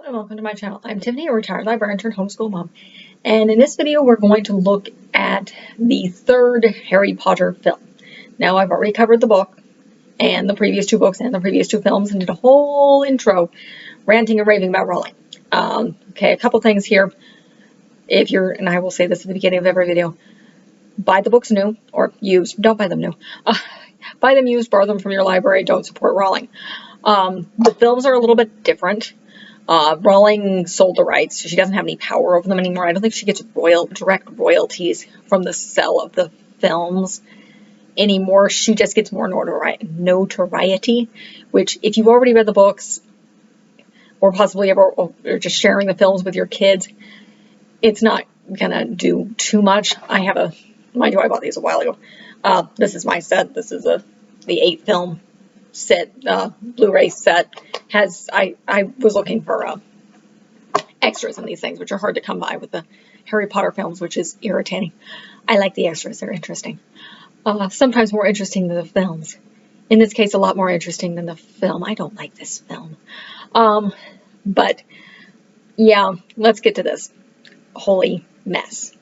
And welcome to my channel. I'm Tiffany, a retired librarian turned homeschool mom. And in this video, we're going to look at the third Harry Potter film. Now, I've already covered the book and the previous two books and the previous two films and did a whole intro ranting and raving about Rowling. Okay, a couple things here. If you're, and I will say this at the beginning of every video, buy the books new or used. Don't buy them new. Buy them used, borrow them from your library. Don't support Rowling. The films are a little bit different. Rowling sold the rights. She doesn't have any power over them anymore. I don't think she gets direct royalties from the sale of the films anymore. She just gets more notoriety, which if you've already read the books or possibly or just sharing the films with your kids, it's not gonna do too much. I have a, mind you, I bought these a while ago. This is my set. This is the 8-film set, Blu-ray set. I was looking for extras in these things, which are hard to come by with the Harry Potter films, which is irritating. I like the extras. They're interesting. Sometimes more interesting than the films. In this case, a lot more interesting than the film. I don't like this film. But yeah, let's get to this holy mess.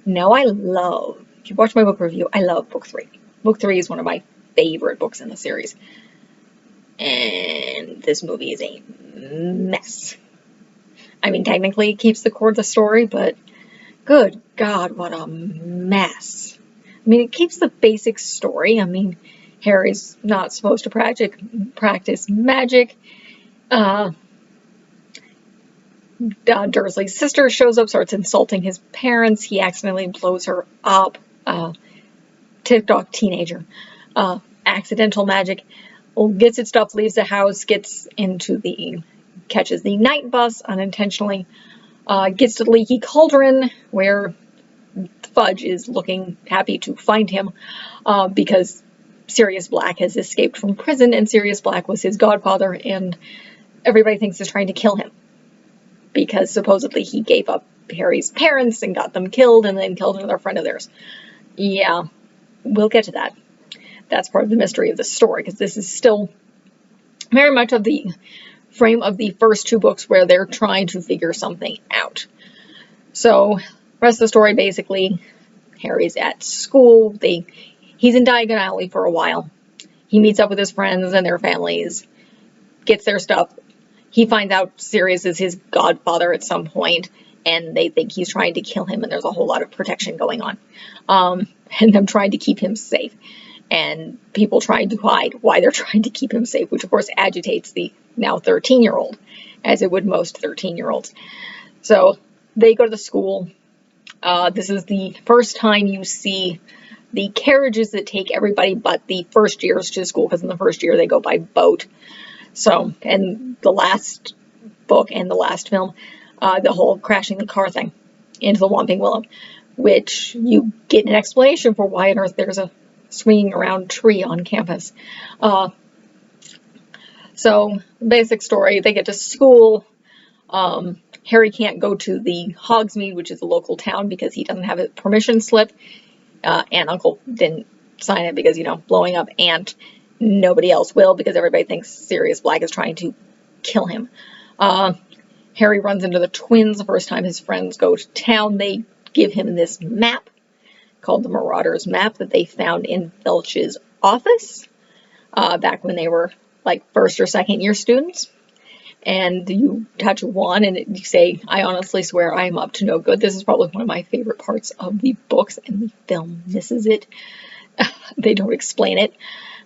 Now, if you watch my book review, I love book 3. Book 3 is one of my favorite books in the series. And this movie is a mess. I mean, technically it keeps the core of the story, but good God, what a mess. I mean, it keeps the basic story. I mean, Harry's not supposed to practice magic. Dursley's sister shows up, starts insulting his parents. He accidentally blows her up. TikTok teenager. Accidental magic. Gets its stuff, leaves the house, catches the night bus unintentionally, gets to the Leaky Cauldron where Fudge is looking happy to find him because Sirius Black has escaped from prison and Sirius Black was his godfather and everybody thinks he's trying to kill him because supposedly he gave up Harry's parents and got them killed and then killed another friend of theirs. Yeah, we'll get to that. That's part of the mystery of the story, because this is still very much of the frame of the first two books where they're trying to figure something out. So, rest of the story, basically, Harry's at school. He's in Diagon Alley for a while. He meets up with his friends and their families, gets their stuff. He finds out Sirius is his godfather at some point, and they think he's trying to kill him, and there's a whole lot of protection going on. And them trying to keep him safe. And people trying to hide why they're trying to keep him safe, which of course agitates the now 13-year-old, as it would most 13-year-olds. So they go to the school. This is the first time you see the carriages that take everybody but the first years to school, because in the first year they go by boat. So, and the last book and the last film, the whole crashing the car thing into the Whomping Willow, which you get an explanation for why on earth there's a swinging around tree on campus. So, basic story, they get to school. Harry can't go to the Hogsmeade, which is a local town, because he doesn't have a permission slip. Aunt Uncle didn't sign it because, blowing up Aunt. Nobody else will, because everybody thinks Sirius Black is trying to kill him. Harry runs into the twins the first time his friends go to town. They give him this map called the Marauder's Map that they found in Filch's office back when they were like first or second year students. And you touch one and you say, I honestly swear I am up to no good. This is probably one of my favorite parts of the books, and the film misses it. They don't explain it.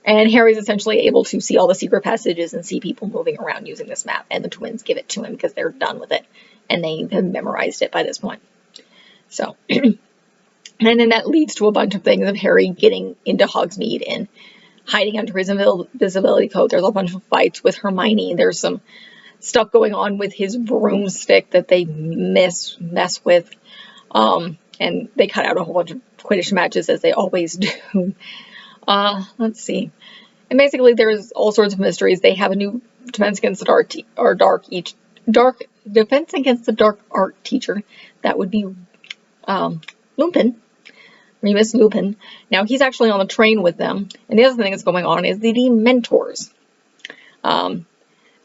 And Harry's essentially able to see all the secret passages and see people moving around using this map. And the twins give it to him because they're done with it. And they have memorized it by this point. So... And then that leads to a bunch of things of Harry getting into Hogsmeade and hiding under his invisibility code. There's a bunch of fights with Hermione. There's some stuff going on with his broomstick that they mess with. And they cut out a whole bunch of Quidditch matches, as they always do. Let's see. And basically there's all sorts of mysteries. They have a new Defense Against the Defense Against the Dark art teacher. That would be Lupin. Remus Lupin. Now, he's actually on the train with them. And the other thing that's going on is the Dementors.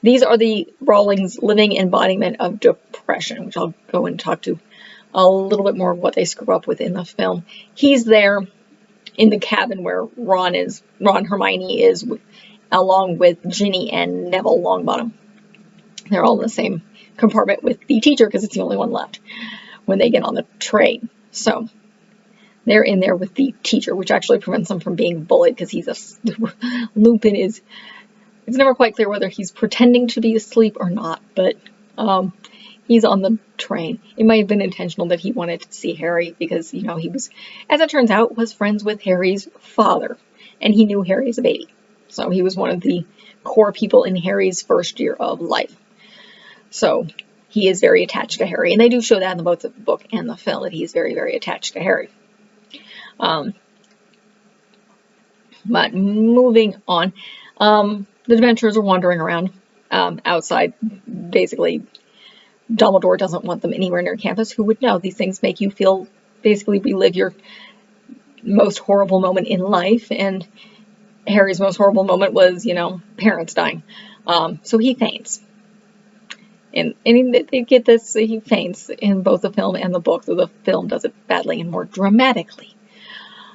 These are the Rawlings living embodiment of depression, which I'll go and talk to a little bit more of what they screw up with in the film. He's there in the cabin where Hermione is, along with Ginny and Neville Longbottom. They're all in the same compartment with the teacher because it's the only one left when they get on the train. So they're in there with the teacher, which actually prevents them from being bullied because Lupin is, it's never quite clear whether he's pretending to be asleep or not, but he's on the train. It might have been intentional that he wanted to see Harry because, he was, as it turns out, was friends with Harry's father, and he knew Harry as a baby. So he was one of the core people in Harry's first year of life. So he is very attached to Harry, and they do show that in both the book and the film, that he is very, very attached to Harry. But moving on, the Dementors are wandering around outside. Basically, Dumbledore doesn't want them anywhere near campus. Who would know? These things make you feel, basically relive your most horrible moment in life, and Harry's most horrible moment was, parents dying. So he faints. And they get this, he faints in both the film and the book, so the film does it badly and more dramatically.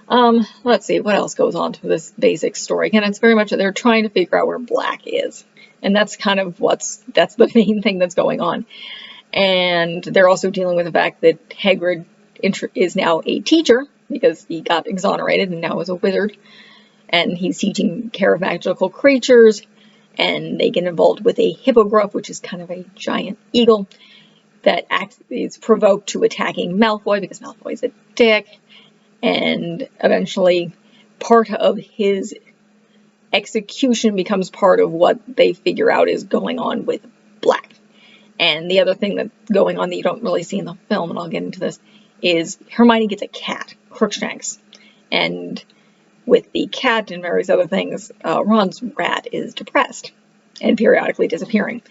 Let's see, what else goes on to this basic story? Again, it's very much that they're trying to figure out where Black is. And that's kind of that's the main thing that's going on. And they're also dealing with the fact that Hagrid is now a teacher, because he got exonerated and now is a wizard. And he's teaching care of magical creatures. And they get involved with a hippogriff, which is kind of a giant eagle that is provoked to attacking Malfoy because Malfoy is a dick. And eventually part of his execution becomes part of what they figure out is going on with Black. And the other thing that's going on that you don't really see in the film, and I'll get into this, is Hermione gets a cat, Crookshanks. And with the cat and various other things, Ron's rat is depressed and periodically disappearing.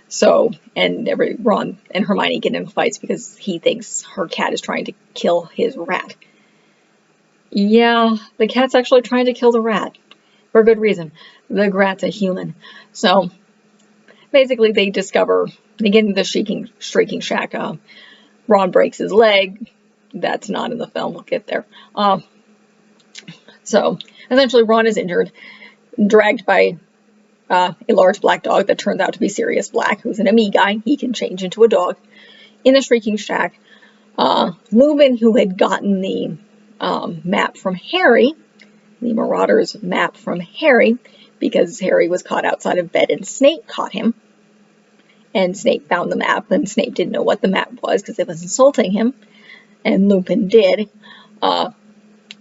So, and Ron and Hermione get in fights because he thinks her cat is trying to kill his rat. Yeah, the cat's actually trying to kill the rat for a good reason. The rat's a human. So, basically they get into the shrieking shack. Ron breaks his leg. That's not in the film. We'll get there. So, essentially, Ron is injured, dragged by a large black dog that turns out to be Sirius Black, who's an Ami guy. He can change into a dog. In the Shrieking Shack, Lupin, who had gotten the map from Harry, the Marauders map from Harry, because Harry was caught outside of bed and Snape caught him. And Snape found the map, and Snape didn't know what the map was because it was insulting him, and Lupin did.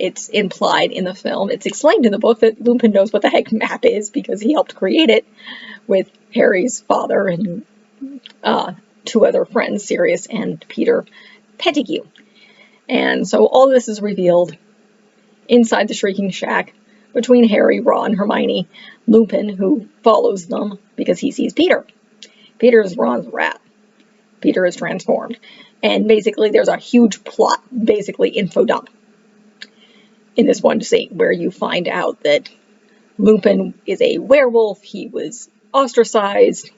It's implied in the film. It's explained in the book that Lupin knows what the heck map is because he helped create it with Harry's father and two other friends, Sirius and Peter Pettigrew. And so all this is revealed inside the Shrieking Shack between Harry, Ron, Hermione, Lupin, who follows them because he sees Peter. Peter is Ron's rat. Peter is transformed. And basically there's a huge plot, basically info dump in this one scene where you find out that Lupin is a werewolf. He was ostracized.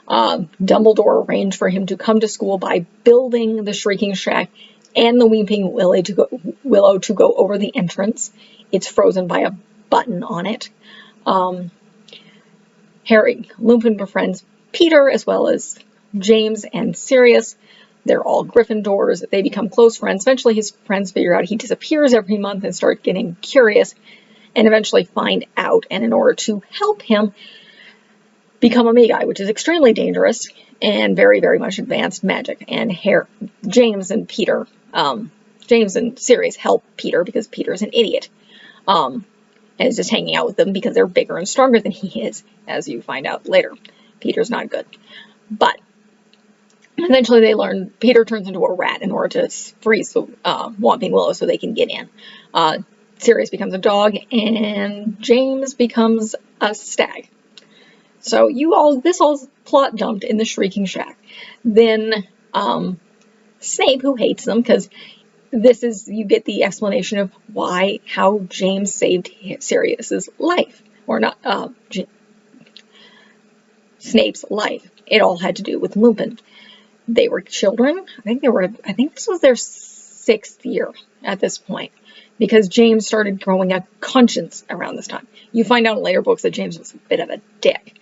Dumbledore arranged for him to come to school by building the Shrieking Shack and the Weeping Willow to go over the entrance. It's frozen by a button on it. Lupin befriends Peter as well as James and Sirius. They're all Gryffindors. They become close friends. Eventually his friends figure out he disappears every month and start getting curious and eventually find out. And in order to help him become a Magi, which is extremely dangerous and very, very much advanced magic. And James and Sirius help Peter because Peter's an idiot. And is just hanging out with them because they're bigger and stronger than he is, as you find out later. Peter's not good. But eventually they learn Peter turns into a rat in order to freeze the Whomping Willow so they can get in. Sirius becomes a dog, and James becomes a stag. So this all plot dumped in the Shrieking Shack. Then Snape, who hates them, because you get the explanation of how James saved Sirius's life, or not. Snape's life. It all had to do with Lupin. They were children. I think this was their 6th year at this point, because James started growing a conscience around this time. You find out in later books that James was a bit of a dick.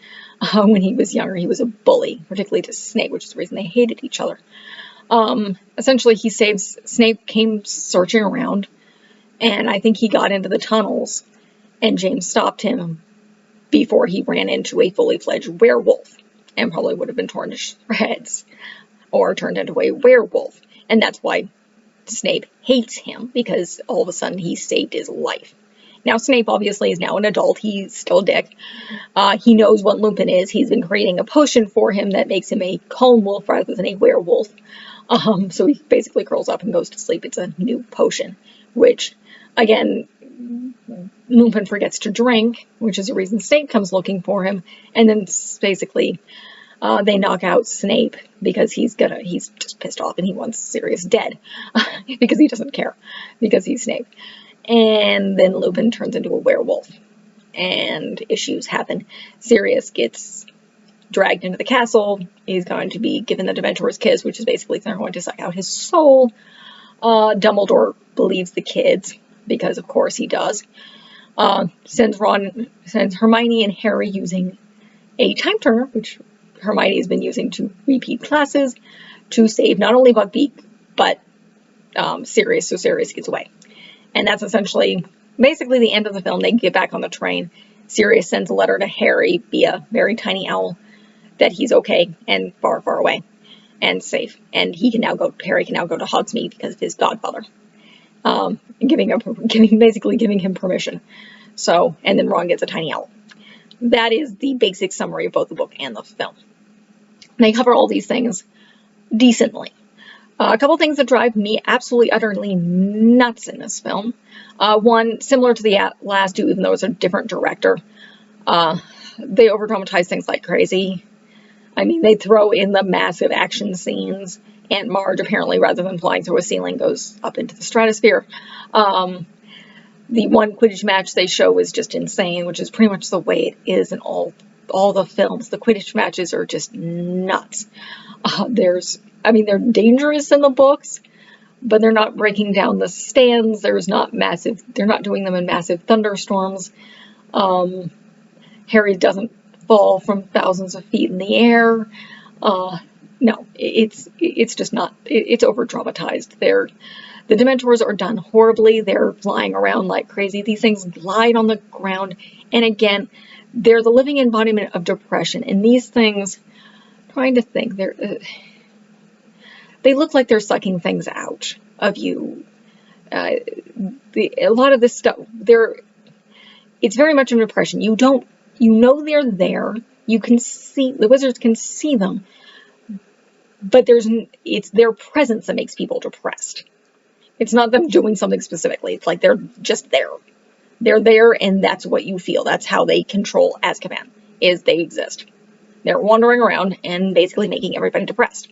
When he was younger, he was a bully, particularly to Snape, which is the reason they hated each other. Essentially, Snape came searching around, and I think he got into the tunnels, and James stopped him before he ran into a fully fledged werewolf, and probably would have been torn to shreds, or turned into a werewolf. And that's why Snape hates him, because all of a sudden he saved his life. Now, Snape obviously is now an adult. He's still a dick. He knows what Lupin is. He's been creating a potion for him that makes him a calm wolf rather than a werewolf. So he basically curls up and goes to sleep. It's a new potion, which, again, Lupin forgets to drink, which is the reason Snape comes looking for him. And then basically they knock out Snape because he's just pissed off and he wants Sirius dead because he doesn't care, because he's Snape. And then Lupin turns into a werewolf, and issues happen. Sirius gets dragged into the castle. He's going to be given the Dementor's kiss, which is basically they're going to suck out his soul. Dumbledore believes the kids, because of course he does. Sends Hermione and Harry using a time turner, which Hermione has been using to repeat classes to save not only Buckbeak, but Sirius, so Sirius gets away. And that's essentially, basically the end of the film. They get back on the train. Sirius sends a letter to Harry via very tiny owl that he's okay and far, far away and safe. And Harry can now go to Hogsmeade because of his godfather, basically giving him permission. So, and then Ron gets a tiny owl. That is the basic summary of both the book and the film. They cover all these things decently. A couple things that drive me absolutely, utterly nuts in this film. One, similar to the last two, even though it's a different director, they over-dramatize things like crazy. I mean, they throw in the massive action scenes. Aunt Marge, apparently, rather than flying through a ceiling, goes up into the stratosphere. The one Quidditch match they show is just insane, which is pretty much the way it is in all the films. The Quidditch matches are just nuts. They're dangerous in the books, but they're not breaking down the stands. They're not doing them in massive thunderstorms. Harry doesn't fall from thousands of feet in the air. No, it's just not, it's over dramatized. The Dementors are done horribly. They're flying around like crazy. These things glide on the ground. And again, they're the living embodiment of depression. And these things, trying to think, they look like they're sucking things out of you. A lot of this stuff, it's very much an depression. You know they're there. The wizards can see them. But it's their presence that makes people depressed. It's not them doing something specifically. It's like they're just there. They're there, and that's what you feel. That's how they control Azkaban, is they exist. They're wandering around and basically making everybody depressed.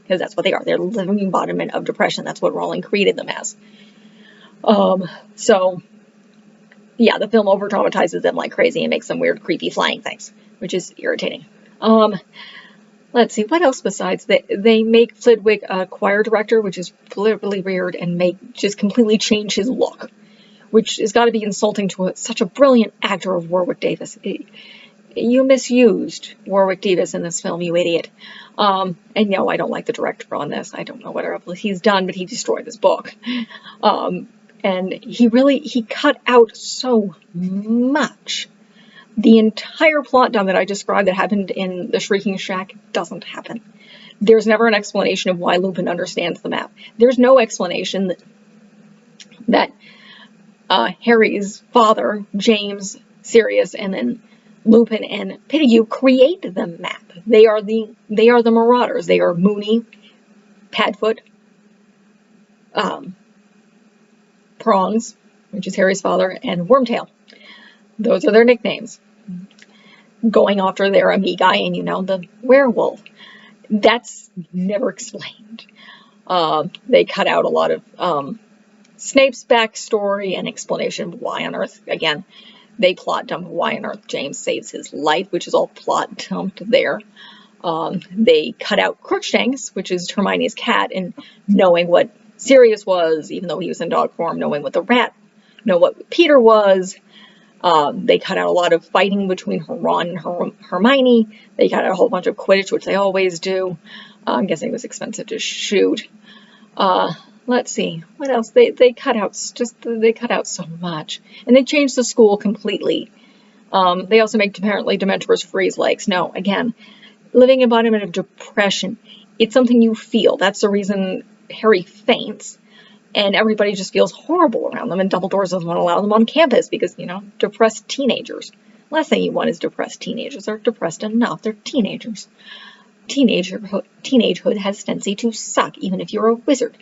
Because that's what they are. They're the living embodiment of depression. That's what Rowling created them as. So, yeah, the film over-dramatizes them like crazy and makes them weird, creepy flying things, which is irritating. Let's see, what else besides that? They make Flitwick a choir director, which is really weird, and just completely change his look, which has got to be insulting to such a brilliant actor of Warwick Davis. You misused Warwick Davis in this film, you idiot. And no, I don't like the director on this. I don't know what he's done, but he destroyed this book. And he cut out so much. The entire plot dump that I described that happened in the Shrieking Shack doesn't happen. There's never an explanation of why Lupin understands the map. There's no explanation that Harry's father, James, Sirius, and then Lupin and Pettigrew create the map. They are the Marauders. They are Moony, Padfoot, Prongs, which is Harry's father, and Wormtail. Those are their nicknames. Going after their Amigai and, the werewolf. That's never explained. They cut out a lot of Snape's backstory and explanation of why on earth, again, They plot dump why on earth James saves his life, which is all plot dumped there. They cut out Crookshanks, which is Hermione's cat, and knowing what Sirius was, even though he was in dog form, knowing what the rat, know what Peter was. They cut out a lot of fighting between Ron and Hermione. They cut out a whole bunch of Quidditch, which they always do. I'm guessing it was expensive to shoot. Let's see, what else? They cut out so much, and they changed the school completely. They also make apparently Dementors freeze legs. No, again, living embodiment of depression. It's something you feel. That's the reason Harry faints, and everybody just feels horrible around them. And Dumbledore doesn't want to allow them on campus because, you know, depressed teenagers. Last thing you want is depressed teenagers. They're depressed enough. They're teenagers. Teenagehood has a tendency to suck, even if you're a wizard.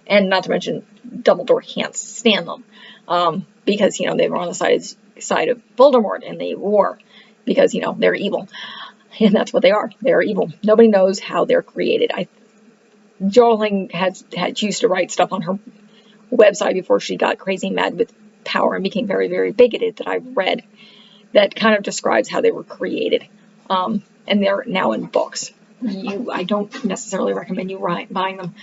And not to mention, Dumbledore can't stand them because, you know, they were on the side of Voldemort in the war because, you know, they're evil. And that's what they are. They're evil. Nobody knows how they're created. Rowling had used to write stuff on her website before she got crazy mad with power and became very, very bigoted that I've read that kind of describes how they were created. And they're now in books. I don't necessarily recommend you buying them.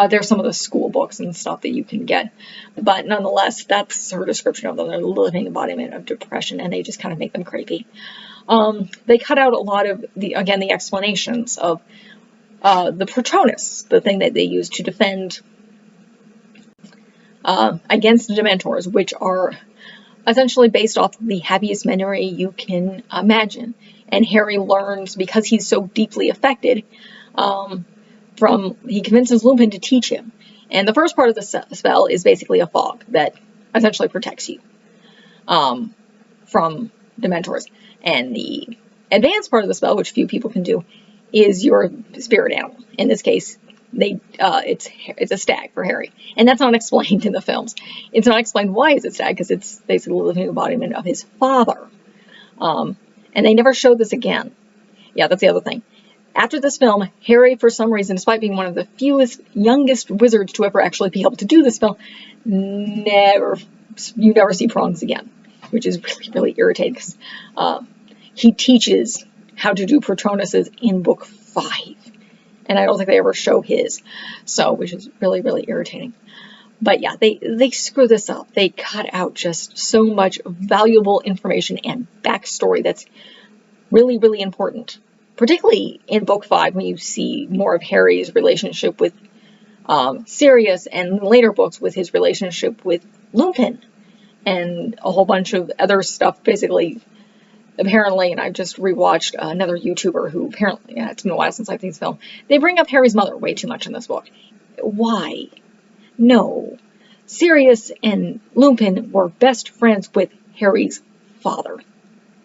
There's some of the school books and stuff that you can get. But nonetheless, that's her description of them. They're the living embodiment of depression, and they just kind of make them creepy. They cut out a lot of the explanations of the Patronus, the thing that they use to defend against the Dementors, which are essentially based off the happiest memory you can imagine. And Harry learns, because he's so deeply affected, he convinces Lupin to teach him. And the first part of the spell is basically a fog that essentially protects you from Dementors. And the advanced part of the spell, which few people can do, is your spirit animal. In this case, it's a stag for Harry. And that's not explained in the films. It's not explained why it's a stag, because it's basically the living embodiment of his father. And they never showed this again. Yeah, that's the other thing. After this film, Harry, for some reason, despite being one of the youngest wizards to ever actually be able to do this spell, you never see prongs again, which is really, really irritating, because he teaches how to do Patronuses in book 5. And I don't think they ever show his, which is really, really irritating. But yeah, they screw this up. They cut out just so much valuable information and backstory that's really, really important. Particularly in book 5, when you see more of Harry's relationship with Sirius, and in later books with his relationship with Lupin, and a whole bunch of other stuff. Basically, apparently, and I just rewatched another YouTuber who apparently, it's been a while since I've seen this film, they bring up Harry's mother way too much in this book. Why? No. Sirius and Lupin were best friends with Harry's father.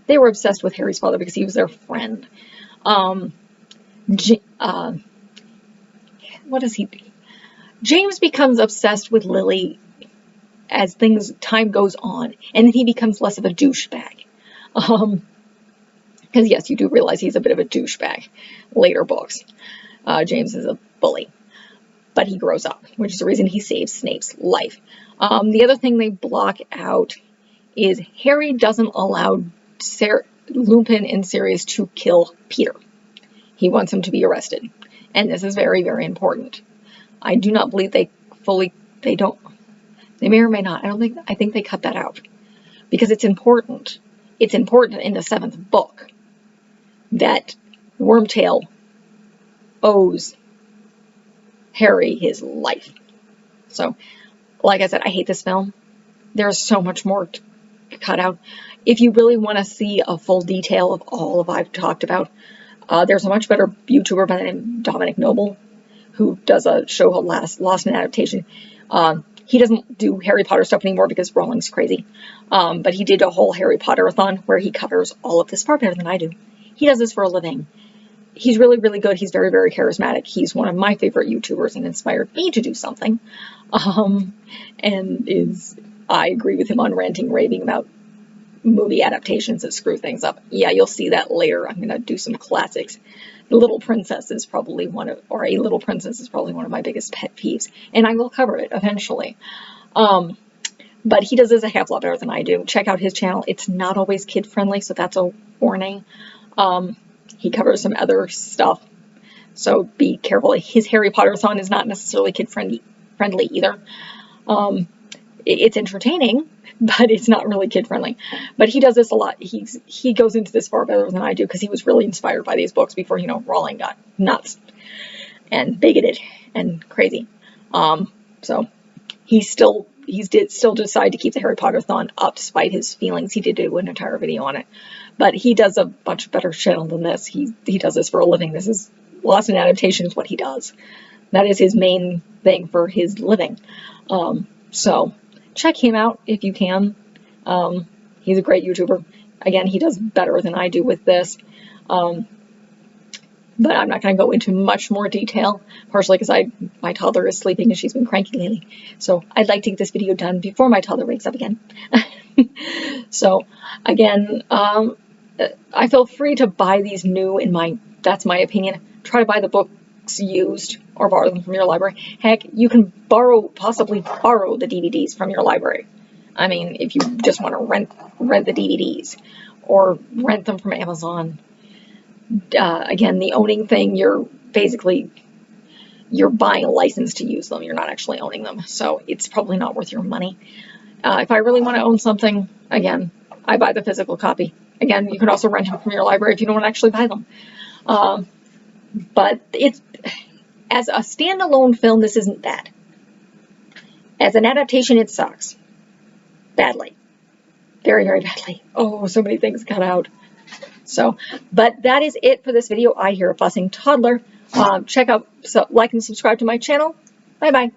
They were obsessed with Harry's father because he was their friend. What does he do? James becomes obsessed with Lily as time goes on, and then he becomes less of a douchebag. Because yes, you do realize he's a bit of a douchebag. Later books, James is a bully. But he grows up, which is the reason he saves Snape's life. The other thing they block out is Harry doesn't allow Lupin and Sirius to kill Peter. He wants him to be arrested. And this is very, very important. I do not believe they may or may not. I think they cut that out. Because it's important. It's important in the 7th book that Wormtail owes Harry his life. So, like I said, I hate this film. There's so much more to cut out. If you really want to see a full detail of all of I've talked about, there's a much better YouTuber by the name of Dominic Noble, who does a show called Lost in Adaptation. He doesn't do Harry Potter stuff anymore because Rowling's crazy. But he did a whole Harry Potter-a-thon where he covers all of this far better than I do. He does this for a living. He's really, really good. He's very, very charismatic. He's one of my favorite YouTubers and inspired me to do something. I agree with him on ranting, raving about movie adaptations that screw things up. Yeah, you'll see that later. I'm going to do some classics. A Little Princess is probably one of my biggest pet peeves. And I will cover it eventually. But he does this a half lot better than I do. Check out his channel. It's not always kid friendly, so that's a warning. He covers some other stuff, so be careful. His Harry Potter-thon is not necessarily kid friendly either. It's entertaining, but it's not really kid friendly. But he does this a lot. He goes into this far better than I do because he was really inspired by these books before, you know, Rowling got nuts and bigoted and crazy. So he still decide to keep the Harry Potter-thon up despite his feelings. He did do an entire video on it, but he does a much better channel than this. He does this for a living. This is Lost in Adaptation is what he does. That is his main thing for his living. So check him out if you can. He's a great YouTuber. Again, he does better than I do with this. But I'm not going to go into much more detail, partially because my toddler is sleeping and she's been cranky lately. So I'd like to get this video done before my toddler wakes up again. So again, I feel free to buy these new that's my opinion. Try to buy the books used or borrow them from your library. Heck, you can possibly borrow the DVDs from your library. I mean, if you just want to rent the DVDs or rent them from Amazon. Again, the owning thing, you're buying a license to use them. You're not actually owning them. So it's probably not worth your money. If I really want to own something, again, I buy the physical copy. Again, you can also rent them from your library if you don't want to actually buy them. But as a standalone film, this isn't bad. As an adaptation, it sucks. Badly. Very, very badly. Oh, so many things cut out. So, but that is it for this video. I hear a fussing toddler. Check out, like and subscribe to my channel. Bye-bye.